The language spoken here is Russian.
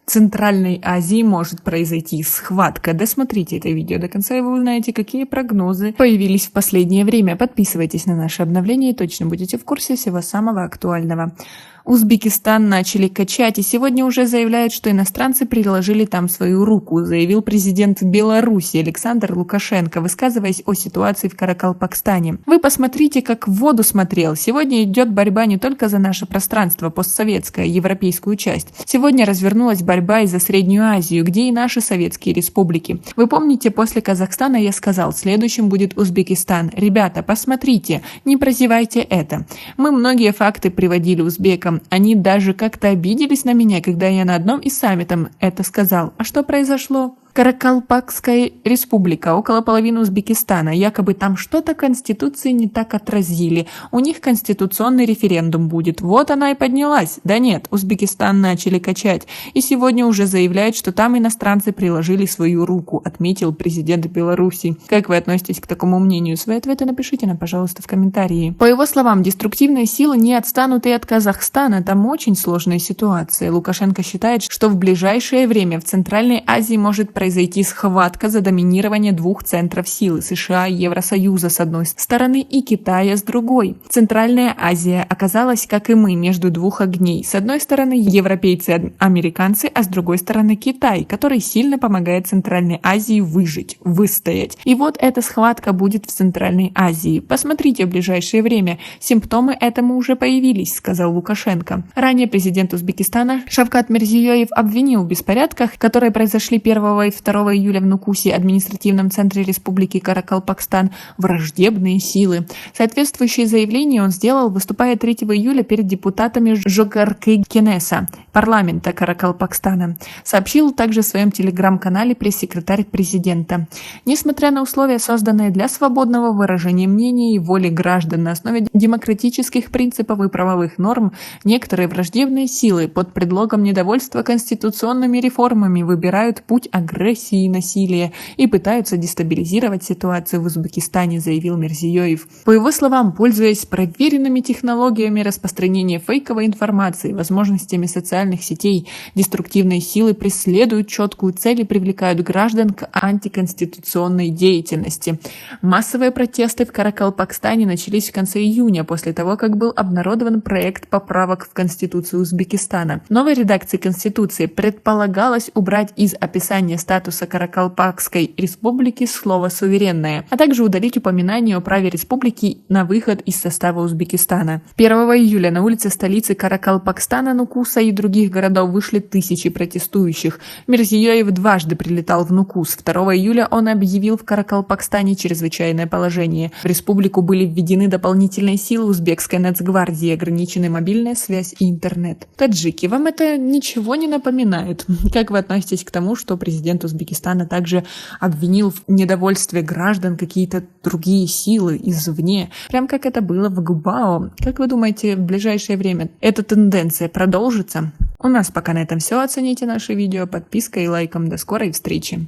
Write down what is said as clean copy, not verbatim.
Центральной Азии может произойти схватка. Досмотрите это видео до конца, и вы узнаете, какие прогнозы появились в последнее время. Подписывайтесь на наши обновления и точно будете в курсе всего самого актуального. Узбекистан начали качать, и сегодня уже заявляют, что иностранцы приложили там свою руку, заявил президент Беларуси Александр Лукашенко, высказываясь о ситуации в Каракалпакстане. Вы посмотрите, как в воду смотрел. Сегодня идет борьба не только за наше пространство, постсоветское, европейскую часть. Сегодня развернулась борьба и за Среднюю Азию, где и наши советские республики. Вы помните, после Казахстана я сказал, следующим будет Узбекистан. Ребята, посмотрите, не прозевайте это. Мы многие факты приводили узбекам. Они даже как-то обиделись на меня, когда я на одном из саммитов это сказал. А что произошло? Каракалпакская республика, около половины Узбекистана. Якобы там что-то Конституции не так отразили. У них конституционный референдум будет. Вот она и поднялась. Да нет, Узбекистан начали качать. И сегодня уже заявляют, что там иностранцы приложили свою руку, отметил президент Беларуси. Как вы относитесь к такому мнению? Свои ответы напишите нам, пожалуйста, в комментарии. По его словам, деструктивные силы не отстанут и от Казахстана. Там очень сложная ситуация. Лукашенко считает, что в ближайшее время в Центральной Азии может произойти схватка за доминирование двух центров силы – США и Евросоюза с одной стороны и Китая с другой. Центральная Азия оказалась, как и мы, между двух огней. С одной стороны европейцы-американцы, а с другой стороны Китай, который сильно помогает Центральной Азии выжить, выстоять. И вот эта схватка будет в Центральной Азии. Посмотрите в ближайшее время. Симптомы этому уже появились, сказал Лукашенко. Ранее президент Узбекистана Шавкат Мирзиёев обвинил в беспорядках, которые произошли 1 и 2 июля в Нукусе, административном центре Республики Каракалпакстан, враждебные силы. Соответствующее заявление он сделал, выступая 3 июля перед депутатами Жогаркы-Кенеса, парламента Каракалпакстана. Сообщил также в своем телеграм-канале пресс-секретарь президента. Несмотря на условия, созданные для свободного выражения мнений и воли граждан на основе демократических принципов и правовых норм, некоторые враждебные силы под предлогом недовольства конституционными реформами выбирают путь агрессии и насилия и пытаются дестабилизировать ситуацию в Узбекистане, заявил Мирзиёев. По его словам, пользуясь проверенными технологиями распространения фейковой информации, возможностями социальных сетей, деструктивные силы преследуют четкую цель и привлекают граждан к антиконституционной деятельности. Массовые протесты в Каракалпакстане начались в конце июня, после того, как был обнародован проект поправок в Конституцию Узбекистана. В новой редакции Конституции предполагалось убрать из описания статуса Каракалпакской республики слово «суверенная», а также удалить упоминание о праве республики на выход из состава Узбекистана. 1 июля на улице столицы Каракалпакстана, Нукуса и других городов вышли тысячи протестующих. Мирзиёев дважды прилетал в Нукус. 2 июля он объявил в Каракалпакстане чрезвычайное положение. В республику были введены дополнительные силы узбекской нацгвардии, ограничены мобильная связь и интернет. Таджики, вам это ничего не напоминает? Как вы относитесь к тому, что президент Узбекистана также обвинил в недовольстве граждан какие-то другие силы извне, прям как это было в Губао? Как вы думаете, в ближайшее время эта тенденция продолжится? У нас пока на этом все. Оцените наше видео подпиской и лайком. До скорой встречи!